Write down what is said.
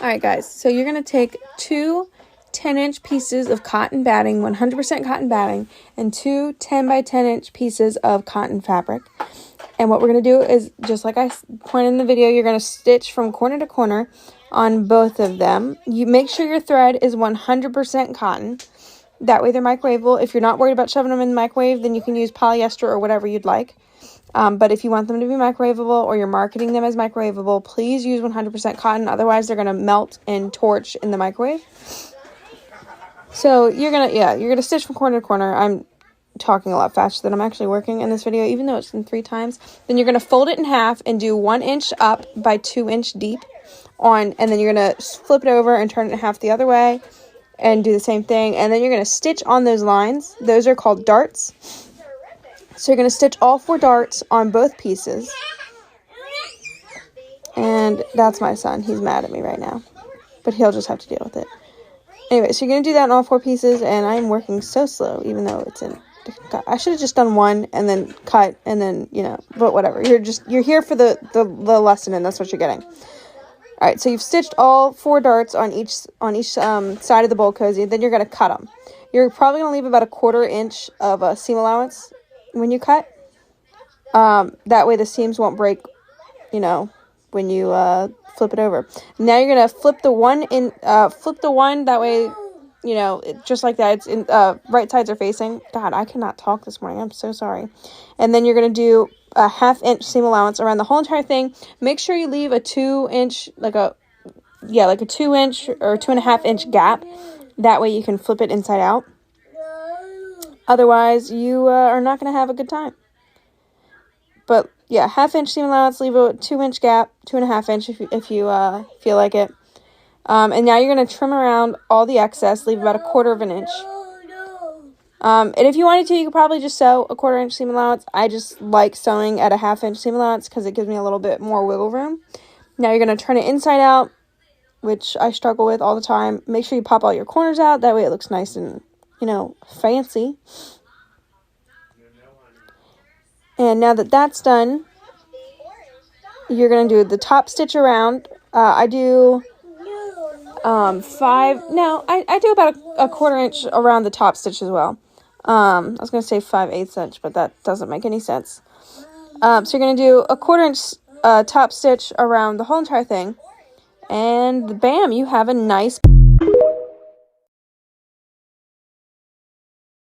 Alright guys, so you're going to take two 10-inch pieces of cotton batting, 100% cotton batting, and two 10 by 10-inch pieces of cotton fabric. And what we're going to do is, just like I pointed in the video, you're going to stitch from corner to corner on both of them. You make sure your thread is 100% cotton. That way they're microwavable. If you're not worried about shoving them in the microwave, then you can use polyester or whatever you'd like. But if you want them to be microwavable or you're marketing them as microwavable, please use 100% cotton. Otherwise, they're going to melt and torch in the microwave. So you're going to stitch from corner to corner. I'm talking a lot faster than I'm actually working in this video, even though it's in 3 times. Then you're going to fold it in half and do 1 inch up by 2 inch deep and then you're going to flip it over and turn it in half the other way and do the same thing. And then you're going to stitch on those lines. Those are called darts. So you're going to stitch all 4 darts on both pieces. And that's my son. He's mad at me right now. But he'll just have to deal with it. Anyway, so you're going to do that on all 4 pieces. And I'm working so slow, even though it's in... I should have just done 1 and then cut and then, but whatever. You're here for the lesson, and that's what you're getting. All right, so you've stitched all 4 darts on each side of the bowl cozy. Then you're going to cut them. You're probably going to leave about a 1/4 inch of a seam allowance when you cut. That way the seams won't break, when you flip it over. Now you're going to flip the one that way, just like that. It's in right sides are facing. God, I cannot talk this morning. I'm so sorry. And then you're going to do a 1/2 inch seam allowance around the whole entire thing. Make sure you leave a 2 inch, like a 2 inch or 2.5 inch gap. That way you can flip it inside out. Otherwise, you are not going to have a good time. But yeah, 1/2 inch seam allowance, leave a 2 inch gap, 2.5 inch if you feel like it. And now you're going to trim around all the excess, leave about a 1/4 inch. And if you wanted to, you could probably just sew a 1/4 inch seam allowance. I just like sewing at a 1/2 inch seam allowance because it gives me a little bit more wiggle room. Now you're going to turn it inside out, which I struggle with all the time. Make sure you pop all your corners out. That way it looks nice and, fancy. And now that that's done, you're going to do the top stitch around. I do... I do about a 1/4 inch around the top stitch as well. I was going to say 5/8 inch, but that doesn't make any sense. So you're going to do a 1/4 inch top stitch around the whole entire thing. And bam, you have a nice...